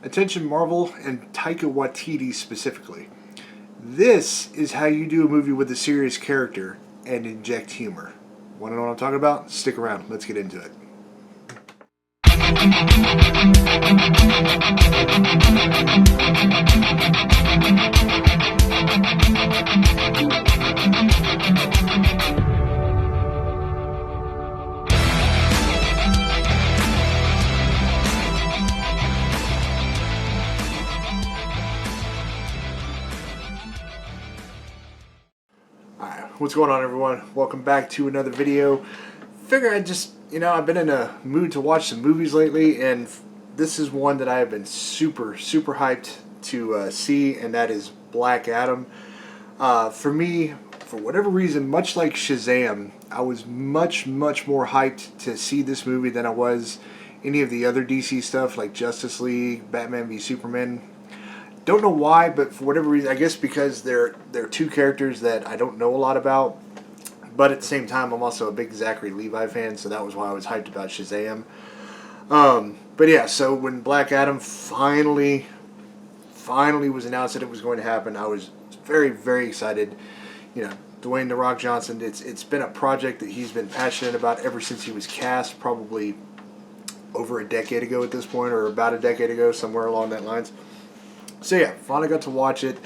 Attention Marvel and Taika Waititi specifically. This is how you do a movie with a serious character and inject humor. Want to know what I'm talking about? Stick around. Let's get into it. What's going on, everyone? Welcome back to another video. Figure I'd just, I've been in a mood to watch some movies lately, and this is one that I have been super hyped to see, and that is Black Adam. For me, for whatever reason, much like Shazam, I was much more hyped to see this movie than I was any of the other DC stuff like Justice League, Batman v Superman. Don't know why, but for whatever reason, I guess because they're two characters that I don't know a lot about. But at the same time, I'm also a big Zachary Levi fan, so that was why I was hyped about Shazam. But yeah, so when Black Adam finally was announced that it was going to happen, I was very excited. Dwayne "The Rock" Johnson, it's been a project that he's been passionate about ever since he was cast, probably over a decade ago at this point, or about a decade ago, somewhere along that lines. So yeah, finally got to watch it.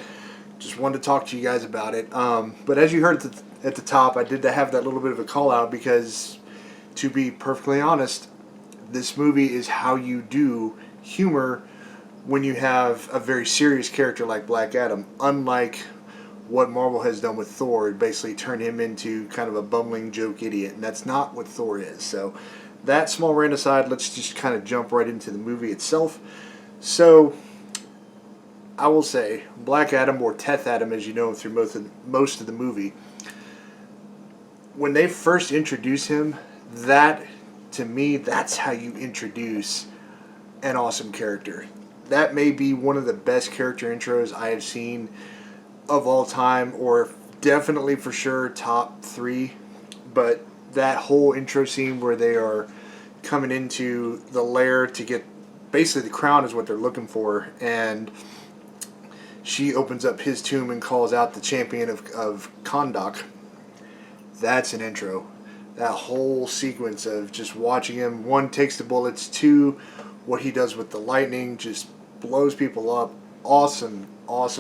Just wanted to talk to you guys about it. But as you heard at the top, I did have that little bit of a call out because, to be perfectly honest, this movie is how you do humor when you have a very serious character like Black Adam. Unlike what Marvel has done with Thor, basically turn him into kind of a bumbling joke idiot, and that's not what Thor is. So that small rant aside, let's just kind of jump right into the movie itself. So I will say, Black Adam, or Teth Adam as you know him through most of the movie, when they first introduce him, to me, that's how you introduce an awesome character. That may be one of the best character intros I have seen of all time, or definitely for sure top 3. But that whole intro scene where they are coming into the lair to get, basically the crown is what they're looking for, and she opens up his tomb and calls out the champion of Kahndaq. That's an intro. That whole sequence of just watching him, 1, takes the bullets, 2, what he does with the lightning, just blows people up. Awesome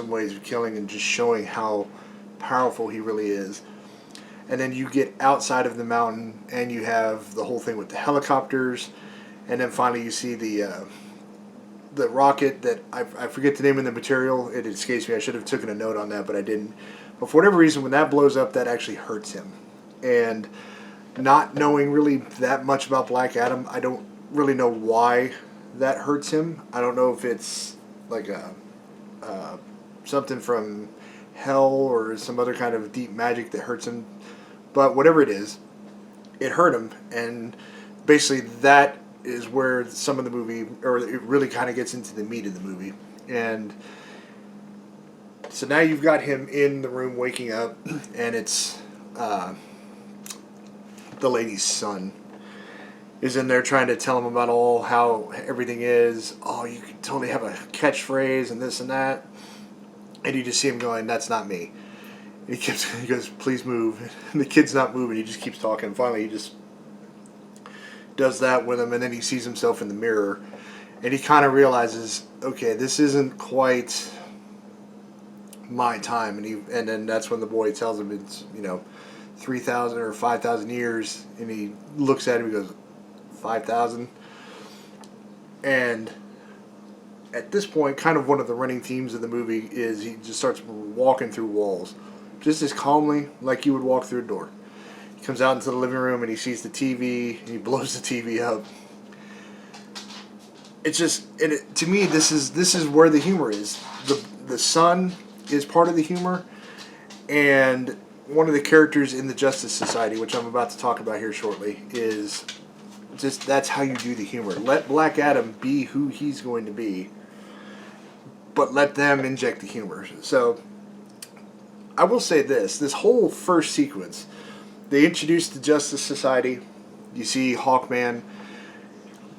ways of killing and just showing how powerful he really is. And then you get outside of the mountain and you have the whole thing with the helicopters, and then finally you see the rocket that I forget the name of the material. It escapes me. I should have taken a note on that, but I didn't. But for whatever reason, when that blows up, that actually hurts him. And not knowing really that much about Black Adam, I don't really know why that hurts him. I don't know if it's like something from hell or some other kind of deep magic that hurts him. But whatever it is, it hurt him. And basically that is where some of the movie, or it really kind of gets into the meat of the movie. And so now you've got him in the room waking up, and it's the lady's son is in there trying to tell him about how everything is. Oh, you can totally have a catchphrase and this and that. And you just see him going, "That's not me." And he goes, "Please move." And the kid's not moving. He just keeps talking. Finally, he just does that with him, and then he sees himself in the mirror, and he kind of realizes, okay, this isn't quite my time, and then that's when the boy tells him it's 3,000 or 5,000 years, and he looks at him and goes, 5,000, and at this point, kind of one of the running themes of the movie is he just starts walking through walls, just as calmly like you would walk through a door. He comes out into the living room and he sees the TV and he blows the TV up. It's just, to me, this is where the humor is. The son is part of the humor, and one of the characters in the Justice Society, which I'm about to talk about here shortly, is just, that's how you do the humor. Let Black Adam be who he's going to be, but let them inject the humor. So I will say this whole first sequence, they introduce the Justice Society. You see Hawkman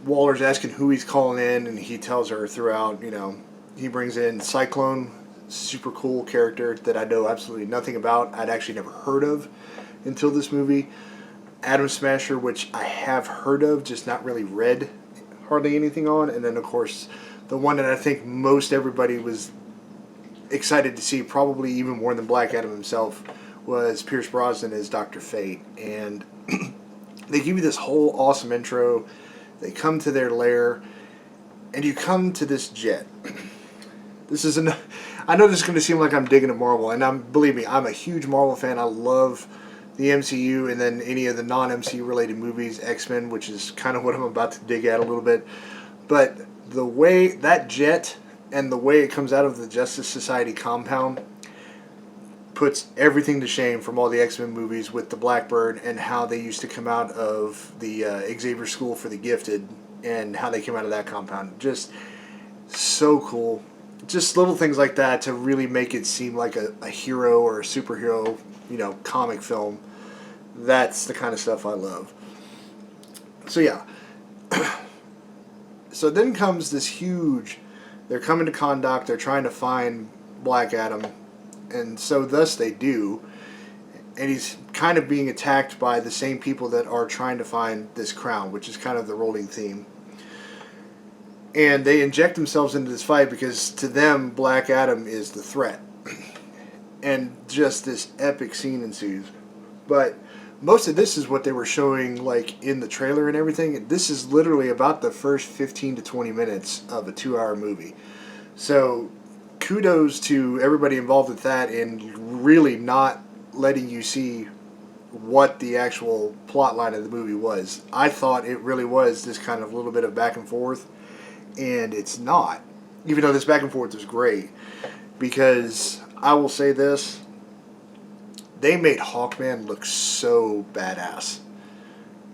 Waller's asking who he's calling in, and he tells her throughout, he brings in Cyclone, super cool character that I know absolutely nothing about. I'd actually never heard of until this movie. Atom Smasher, which I have heard of, just not really read hardly anything on. And then, of course, the one that I think most everybody was excited to see, probably even more than Black Adam himself, was Pierce Brosnan as Dr. Fate. And they give you this whole awesome intro. They come to their lair, and you come to this jet. This is I know this is going to seem like I'm digging at Marvel, and believe me, I'm a huge Marvel fan. I love the MCU, and then any of the non-MCU related movies, X-Men, which is kind of what I'm about to dig at a little bit. But the way that jet and the way it comes out of the Justice Society compound puts everything to shame from all the X-Men movies with the Blackbird and how they used to come out of the Xavier School for the Gifted and how they came out of that compound. Just so cool. Just little things like that to really make it seem like a hero or a superhero, comic film. That's the kind of stuff I love. So yeah. So then comes this huge, they're coming to Kahndaq, they're trying to find Black Adam, and so thus they do, and he's kind of being attacked by the same people that are trying to find this crown, which is kind of the rolling theme. And they inject themselves into this fight because to them, Black Adam is the threat. And just this epic scene ensues. But most of this is what they were showing like in the trailer and everything. This is literally about the first 15 to 20 minutes of a 2-hour movie. So kudos to everybody involved with that and really not letting you see what the actual plot line of the movie was. I thought it really was this kind of little bit of back and forth, and it's not. Even though this back and forth is great, because I will say this, they made Hawkman look so badass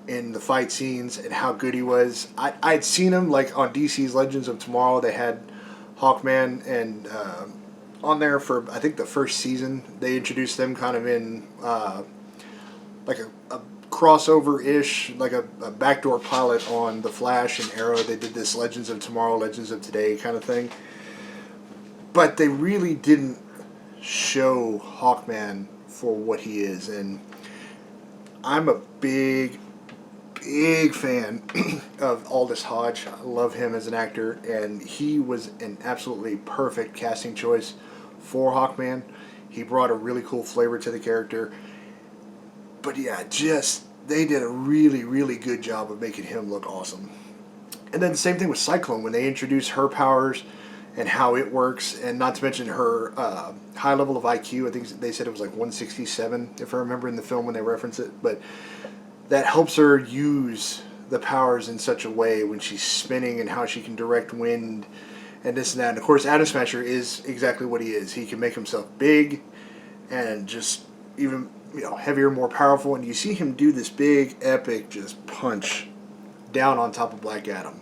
in the fight scenes and how good he was. I'd seen him like on DC's Legends of Tomorrow. They had Hawkman and on there for I think the first season. They introduced them kind of in like a crossover-ish, like a backdoor pilot on The Flash and Arrow. They did this Legends of Tomorrow, Legends of Today kind of thing. But they really didn't show Hawkman for what he is. And I'm a big fan of Aldous Hodge. I love him as an actor, and he was an absolutely perfect casting choice for Hawkman. He brought a really cool flavor to the character. But yeah, they did a really, really good job of making him look awesome. And then the same thing with Cyclone, when they introduced her powers and how it works, and not to mention her high level of IQ. I think they said it was like 167, if I remember in the film when they reference it. But that helps her use the powers in such a way when she's spinning and how she can direct wind and this and that. And of course, Atom Smasher is exactly what he is. He can make himself big and just even heavier, more powerful, and you see him do this big, epic, just punch down on top of Black Adam.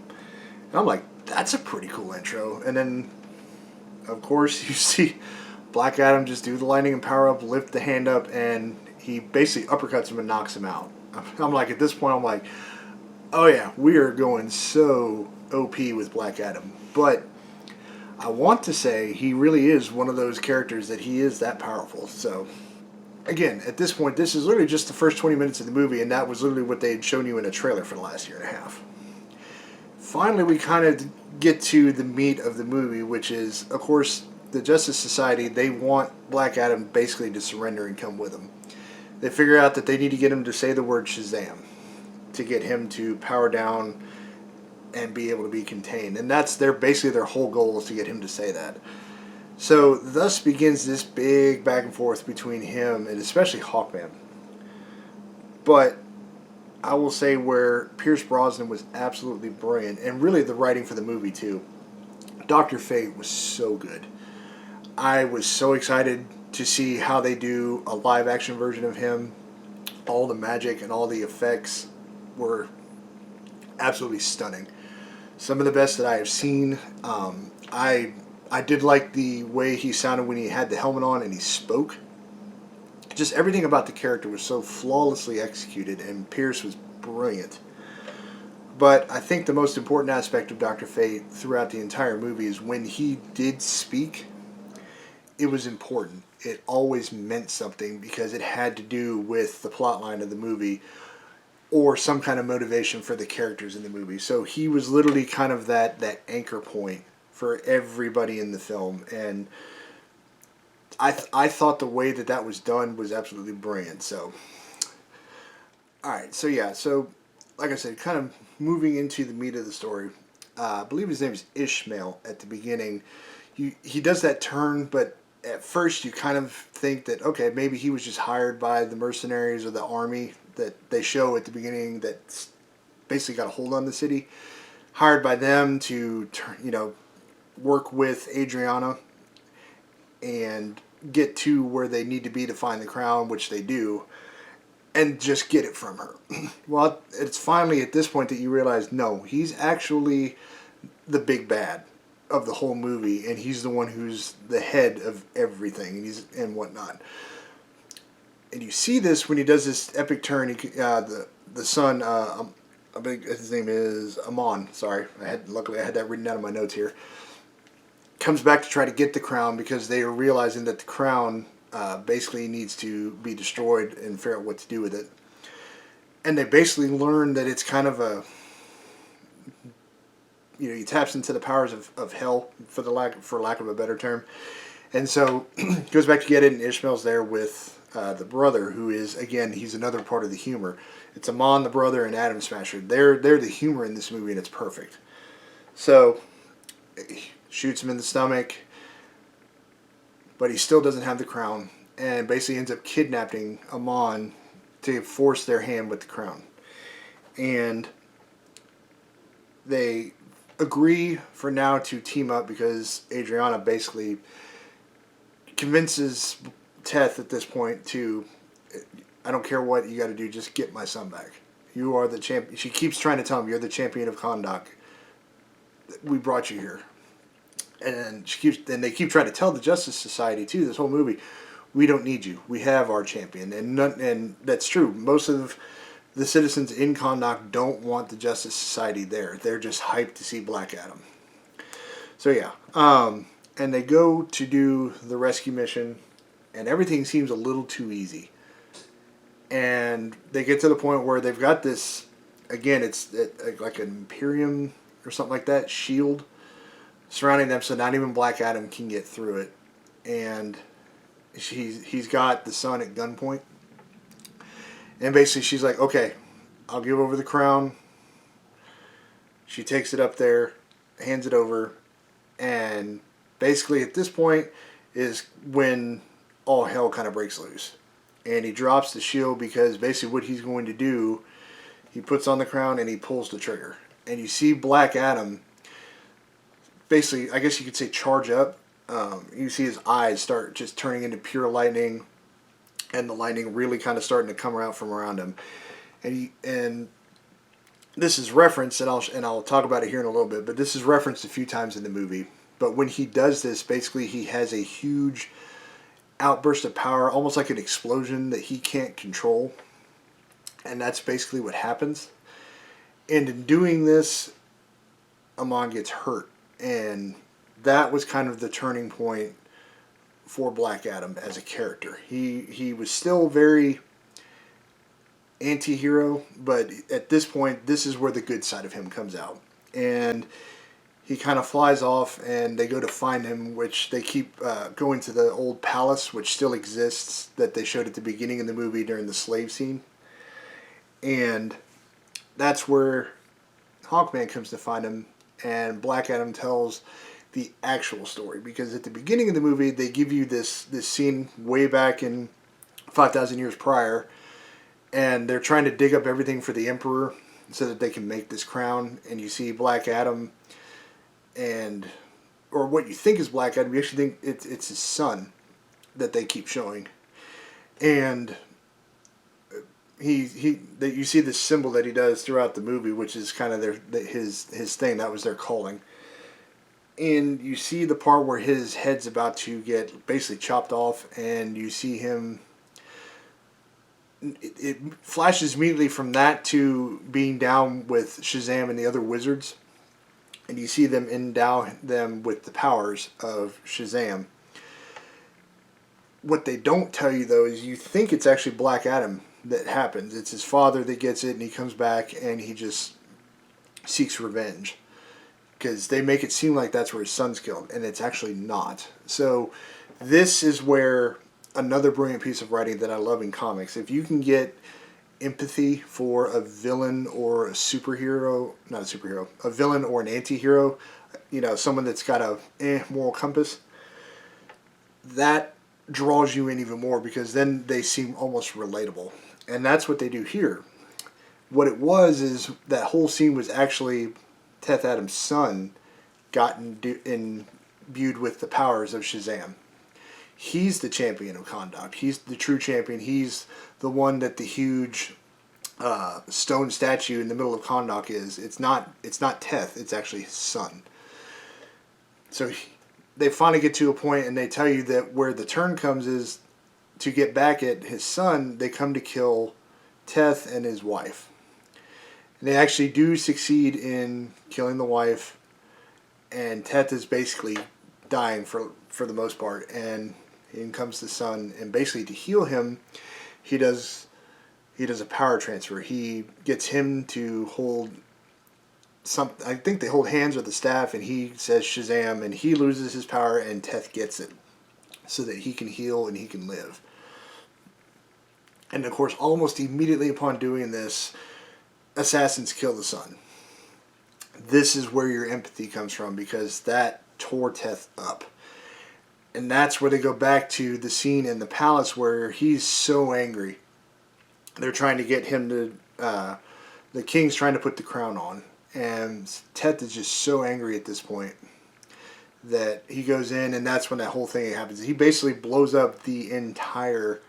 And I'm like, that's a pretty cool intro. And then, of course, you see Black Adam just do the lightning and power up, lift the hand up, and he basically uppercuts him and knocks him out. I'm like, at this point, I'm like, oh yeah, we are going so OP with Black Adam. But I want to say he really is one of those characters that he is that powerful. So again, at this point, this is literally just the first 20 minutes of the movie, and that was literally what they had shown you in a trailer for the last year and a half. Finally, we kind of get to the meat of the movie, which is, of course, the Justice Society. They want Black Adam basically to surrender and come with them. They figure out that they need to get him to say the word Shazam to get him to power down and be able to be contained. And that's basically their whole goal, is to get him to say that. So thus begins this big back and forth between him and especially Hawkman. But I will say where Pierce Brosnan was absolutely brilliant, and really the writing for the movie too. Dr. Fate was so good. I was so excited to see how they do a live action version of him. All the magic and all the effects were absolutely stunning. Some of the best that I have seen. I did like the way he sounded when he had the helmet on and he spoke. Just everything about the character was so flawlessly executed, and Pierce was brilliant. But I think the most important aspect of Dr. Fate throughout the entire movie is when he did speak, it was important. It always meant something because it had to do with the plot line of the movie or some kind of motivation for the characters in the movie. So he was literally kind of that anchor point for everybody in the film. And I thought the way that was done was absolutely brilliant. So, all right. So, yeah. So, like I said, kind of moving into the meat of the story. I believe his name is Ishmael at the beginning. He does that turn, but at first you kind of think that, okay, maybe he was just hired by the mercenaries or the army that they show at the beginning that basically got a hold on the city, hired by them to, work with Adriana and get to where they need to be to find the crown, which they do, and just get it from her. Well, it's finally at this point that you realize, no, he's actually the big bad of the whole movie, and he's the one who's the head of everything, and whatnot. And you see this when he does this epic turn. The son, I think his name is Amon. Sorry, luckily I had that written down in my notes here. Comes back to try to get the crown because they are realizing that the crown basically needs to be destroyed and figure out what to do with it. And they basically learn that it's kind of he taps into the powers of hell, for lack of a better term. And so goes back to get it, and Ishmael's there with the brother, who is, again, he's another part of the humor. It's Amon, the brother, and Adam Smasher. They're the humor in this movie, and it's perfect. So he shoots him in the stomach, but he still doesn't have the crown, and basically ends up kidnapping Amon to force their hand with the crown. And they agree for now to team up because Adriana basically convinces Teth at this point to, I don't care what you got to do, just get my son back. You are the champion. She keeps trying to tell him, you're the champion of Kahndaq. We brought you here. And they keep trying to tell the Justice Society too, this whole movie, we don't need you. We have our champion. And that's true. Most of the citizens in Kahndaq don't want the Justice Society there. They're just hyped to see Black Adam. So yeah. And they go to do the rescue mission, and everything seems a little too easy. And they get to the point where they've got this, again, it's like an Imperium or something like that, shield surrounding them, so not even Black Adam can get through it. And he's got the son at gunpoint. And basically she's like, okay, I'll give over the crown. She takes it up there, hands it over, and basically at this point is when all hell kind of breaks loose. And he drops the shield because basically what he's going to do, he puts on the crown and he pulls the trigger. And you see Black Adam basically, I guess you could say, charge up. You see his eyes start just turning into pure lightning, and the lightning really kind of starting to come out from around him. And this is referenced, and I'll talk about it here in a little bit, but this is referenced a few times in the movie. But when he does this, basically he has a huge outburst of power, almost like an explosion that he can't control. And that's basically what happens. And in doing this, Amon gets hurt. And that was kind of the turning point for Black Adam as a character. He was still very anti-hero, but at this point, this is where the good side of him comes out. And he kind of flies off, and they go to find him, which they keep going to the old palace, which still exists, that they showed at the beginning of the movie during the slave scene. And that's where Hawkman comes to find him, and Black Adam tells the actual story. Because at the beginning of the movie, they give you this scene way back in 5,000 years prior, and they're trying to dig up everything for the Emperor so that they can make this crown. And you see Black Adam, or what you think is Black Adam, you actually think it's his son that they keep showing. And you see this symbol that he does throughout the movie, which is kind of his thing. That was their calling. And you see the part where his head's about to get basically chopped off, and you see him it flashes immediately from that to being down with Shazam and the other wizards, and you see them endow them with the powers of Shazam. What they don't tell you, though, is you think it's actually Black Adam that happens. It's his father that gets it, and he comes back and he just seeks revenge, because they make it seem like that's where his son's killed, and it's actually not. So this is where another brilliant piece of writing that I love in comics. If you can get empathy for a villain or a superhero, not a superhero, a villain or an anti-hero, someone that's got a moral compass, that draws you in even more, because then they seem almost relatable. And that's what they do here. What it was is that whole scene was actually Teth Adams' son gotten imbued with the powers of Shazam. He's the champion of Kahndaq. He's the true champion. He's the one that the huge stone statue in the middle of Kahndaq is. It's not Teth. It's actually his son. So they finally get to a point, and they tell you that where the turn comes is to get back at his son. They come to kill Teth and his wife. And they actually do succeed in killing the wife, and Teth is basically dying for the most part. And in comes the son, and basically to heal him, he does a power transfer. He gets him to hold something. I think they hold hands with the staff, and he says Shazam, and he loses his power, and Teth gets it so that he can heal and he can live. And of course, almost immediately upon doing this, assassins kill the son. This is where your empathy comes from, because that tore Teth up. And that's where they go back to the scene in the palace where he's so angry. They're trying to get him to, the king's trying to put the crown on. And Teth is just so angry at this point that he goes in, and that's when that whole thing happens. He basically blows up the entire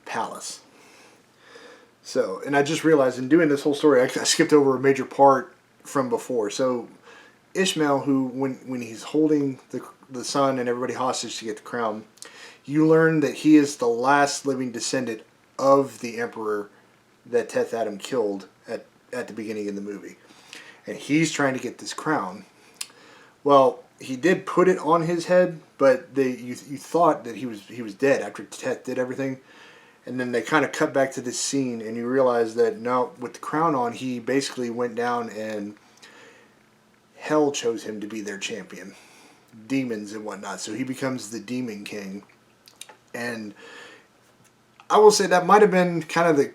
palace. So, and I just realized in doing this whole story, I skipped over a major part from before. So Ishmael, who when he's holding the son and everybody hostage to get the crown, you learn that he is the last living descendant of the emperor that Teth Adam killed at the beginning of the movie. And he's trying to get this crown. Well, he did put it on his head, but you thought that he was dead after Teth did everything. And then they kind of cut back to this scene, and you realize that no, with the crown on, he basically went down, and hell chose him to be their champion. Demons and whatnot. So he becomes the Demon King. And I will say that might have been kind of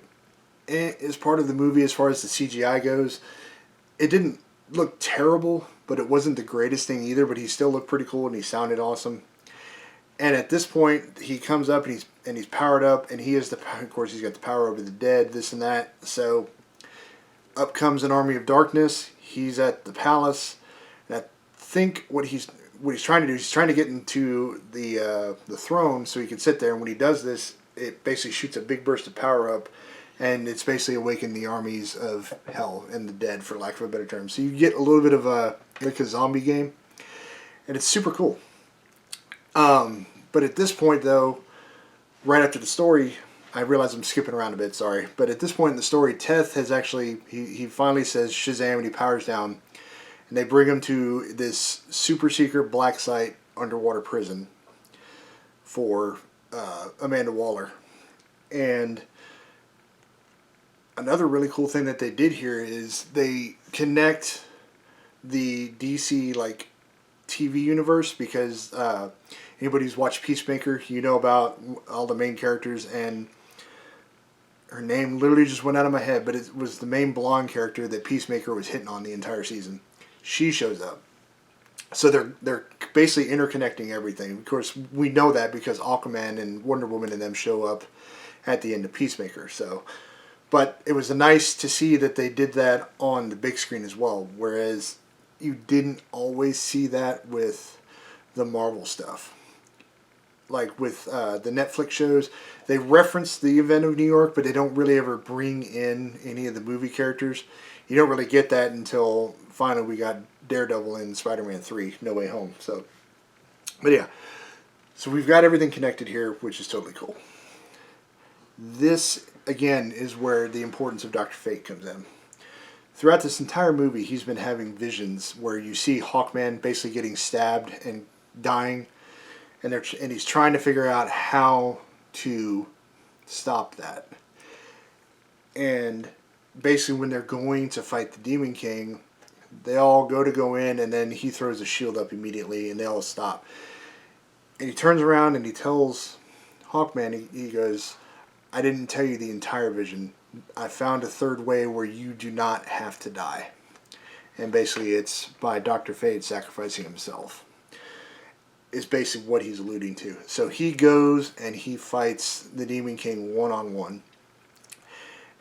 as part of the movie as far as the CGI goes. It didn't look terrible, but it wasn't the greatest thing either. But he still looked pretty cool, and he sounded awesome. And at this point, he comes up, and he's powered up, and he has of course, he's got the power over the dead, this and that. So up comes an army of darkness. He's at the palace, and I think what he's trying to do, he's trying to get into the throne so he can sit there. And when he does this, it basically shoots a big burst of power up, and it's basically awakened the armies of hell and the dead, for lack of a better term. So you get a little bit of like a zombie game, and it's super cool. But at this point, though, right after the story, I realize I'm skipping around a bit, sorry. But at this point in the story, Teth has actually, he finally says Shazam, and he powers down. And they bring him to this super secret black site underwater prison for Amanda Waller. And another really cool thing that they did here is they connect the DC, like, TV universe, because anybody who's watched Peacemaker, you know about all the main characters, and her name literally just went out of my head, but it was the main blonde character that Peacemaker was hitting on the entire season. She shows up. So they're basically interconnecting everything. Of course, we know that because Aquaman and Wonder Woman and them show up at the end of Peacemaker. So, but it was nice to see that they did that on the big screen as well, whereas you didn't always see that with the Marvel stuff. Like with the Netflix shows, they reference the event of New York, but they don't really ever bring in any of the movie characters. You don't really get that until finally we got Daredevil in Spider-Man 3, No Way Home. So, but yeah, so we've got everything connected here, which is totally cool. This again, is where the importance of Dr. Fate comes in. Throughout this entire movie, he's been having visions where you see Hawkman basically getting stabbed and dying, and he's trying to figure out how to stop that. And basically, when they're going to fight the Demon King, they all go in, and then he throws a shield up immediately, and they all stop. And he turns around and he tells Hawkman, he goes, "I didn't tell you the entire vision. I found a third way where you do not have to die." And basically it's by Dr. Fate sacrificing himself. Is basically what he's alluding to. So he goes and he fights the Demon King one-on-one.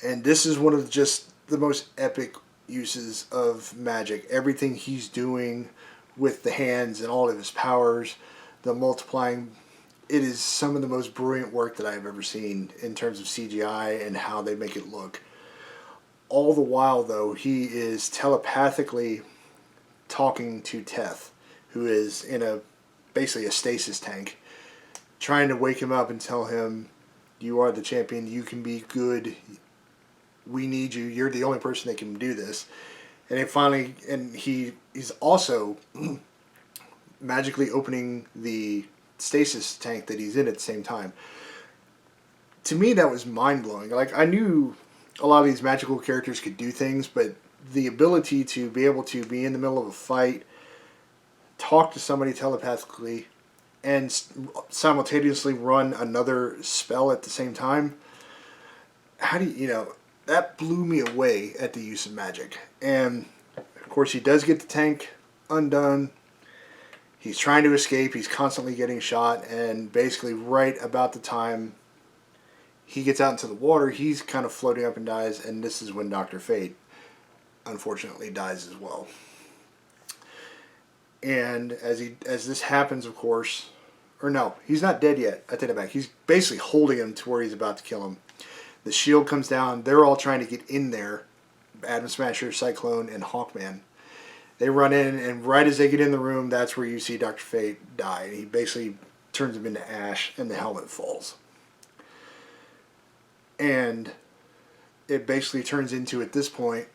And this is one of just the most epic uses of magic. Everything he's doing with the hands and all of his powers, the multiplying, it is some of the most brilliant work that I've ever seen in terms of CGI and how they make it look. All the while, though, he is telepathically talking to Teth, who is in basically a stasis tank, trying to wake him up and tell him, "You are the champion, you can be good, we need you, you're the only person that can do this." And he's also magically opening the stasis tank that he's in at the same time. To me, that was mind-blowing. Like, I knew a lot of these magical characters could do things, but the ability to be able to be in the middle of a fight, talk to somebody telepathically, and simultaneously run another spell at the same time, how do you, that blew me away at the use of magic. And of course, he does get the tank undone. He's trying to escape. He's constantly getting shot. And basically right about the time he gets out into the water, he's kind of floating up and dies. And this is when Dr. Fate, unfortunately, dies as well. And as this happens, of course, or no, he's not dead yet. I take it back. He's basically holding him to where he's about to kill him. The shield comes down. They're all trying to get in there. Atom Smasher, Cyclone, and Hawkman. They run in, and right as they get in the room, that's where you see Dr. Fate die. He basically turns him into ash, and the helmet falls. And it basically turns into, at this point,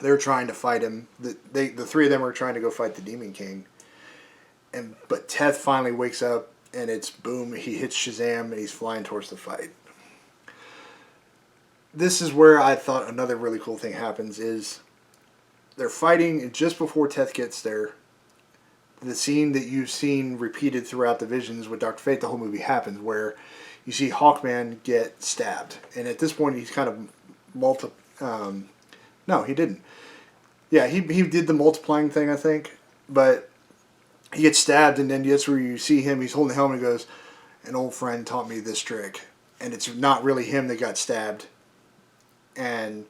they're trying to fight him. The three of them are trying to go fight the Demon King. But Teth finally wakes up, and it's boom, he hits Shazam, and he's flying towards the fight. This is where I thought another really cool thing happens is they're fighting, and just before Teth gets there, the scene that you've seen repeated throughout the visions with Dr. Fate, the whole movie happens, where you see Hawkman get stabbed. And at this point, he's kind of no, he didn't. Yeah, he did the multiplying thing, I think. But he gets stabbed, and then that's where you see him. He's holding the helmet and goes, "An old friend taught me this trick." And it's not really him that got stabbed. And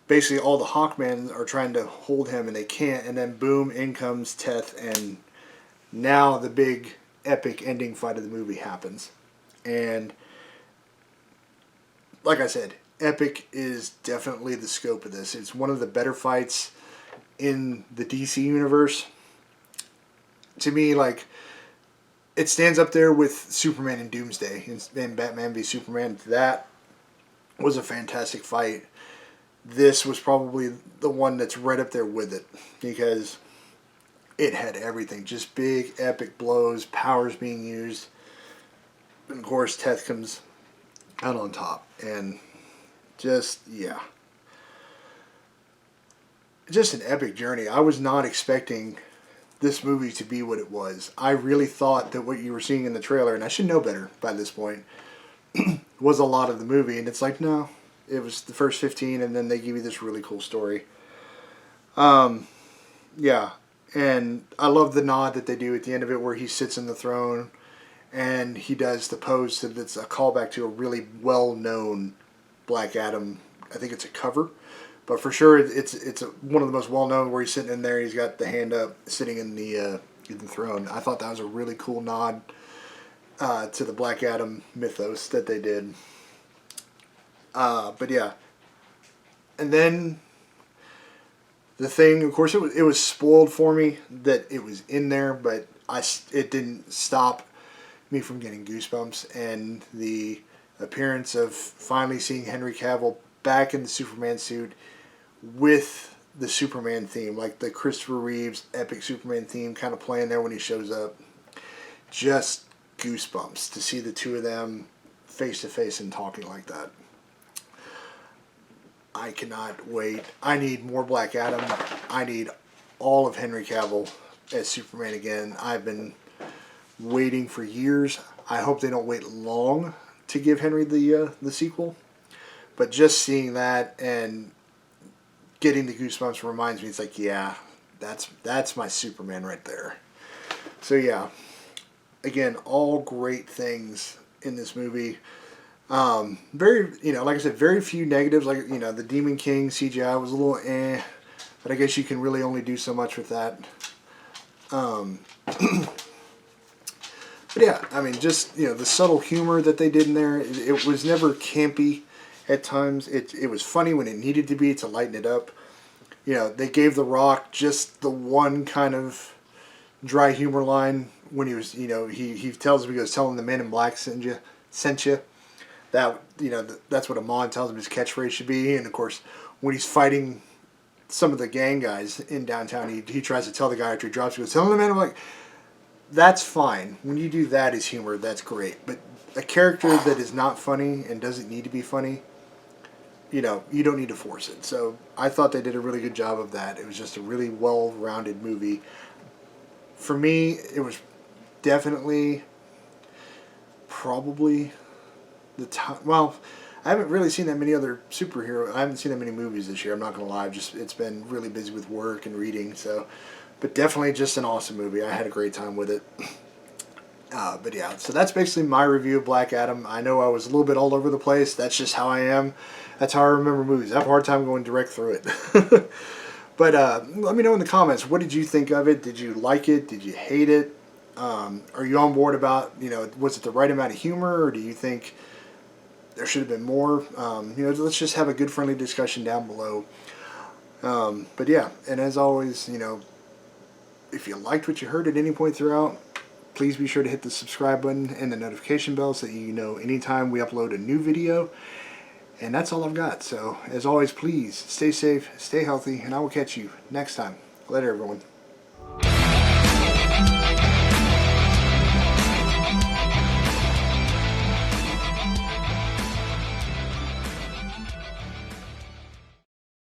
basically all the Hawkmen are trying to hold him, and they can't. And then boom, in comes Teth, and now the big epic ending fight of the movie happens. And like I said, epic is definitely the scope of this. It's one of the better fights in the DC universe. To me, like, it stands up there with Superman and Doomsday and Batman v Superman. That was a fantastic fight. This was probably the one that's right up there with it, because it had everything. Just big, epic blows, powers being used. And of course, Teth comes out on top. And just, yeah. Just an epic journey. I was not expecting this movie to be what it was. I really thought that what you were seeing in the trailer, and I should know better by this point, was a lot of the movie. And it's like, no. It was the first 15, and then they give you this really cool story. Yeah. And I love the nod that they do at the end of it, where he sits in the throne and he does the pose that's a callback to a really well-known Black Adam. I think it's a cover, but for sure it's one of the most well-known, where he's sitting in there, he's got the hand up, sitting in the throne. I thought that was a really cool nod to the Black Adam mythos that they did. But yeah, and then the thing, of course, it was spoiled for me that it was in there, but it didn't stop me from getting goosebumps. And the appearance of finally seeing Henry Cavill back in the Superman suit with the Superman theme, like the Christopher Reeves epic Superman theme kind of playing there when he shows up. Just goosebumps to see the two of them face to face and talking like that. I cannot wait. I need more Black Adam. I need all of Henry Cavill as Superman again. I've been waiting for years. I hope they don't wait long to give Henry the sequel. But just seeing that and getting the goosebumps reminds me, it's like, yeah, that's my Superman right there. So yeah, again, all great things in this movie. Very, like I said, very few negatives. Like, the Demon King CGI was a little but I guess you can really only do so much with that. But yeah, I mean, just, the subtle humor that they did in there, it was never campy at times. It was funny when it needed to be to lighten it up. They gave The Rock just the one kind of dry humor line when he was, he tells him, he goes, "Tell him the Men in Black sent you." That, that's what Amon tells him his catchphrase should be. And of course, when he's fighting some of the gang guys in downtown, he tries to tell the guy after he drops, he goes, "Tell him the Men in Black." That's fine. When you do that as humor, that's great. But a character that is not funny and doesn't need to be funny, you don't need to force it. So I thought they did a really good job of that. It was just a really well-rounded movie. For me, it was definitely probably the top. Well, I haven't really seen that many other superhero. I haven't seen that many movies this year. I'm not gonna lie. It's been really busy with work and reading. So, but definitely just an awesome movie. I had a great time with it. But yeah, so that's basically my review of Black Adam. I know I was a little bit all over the place. That's just how I am. That's how I remember movies. I have a hard time going direct through it. But let me know in the comments, what did you think of it? Did you like it? Did you hate it? Are you on board about, was it the right amount of humor, or do you think there should have been more? Let's just have a good friendly discussion down below. But yeah, and as always, if you liked what you heard at any point throughout, please be sure to hit the subscribe button and the notification bell so that you know anytime we upload a new video. And that's all I've got. So, as always, please stay safe, stay healthy, and I will catch you next time. Later, everyone.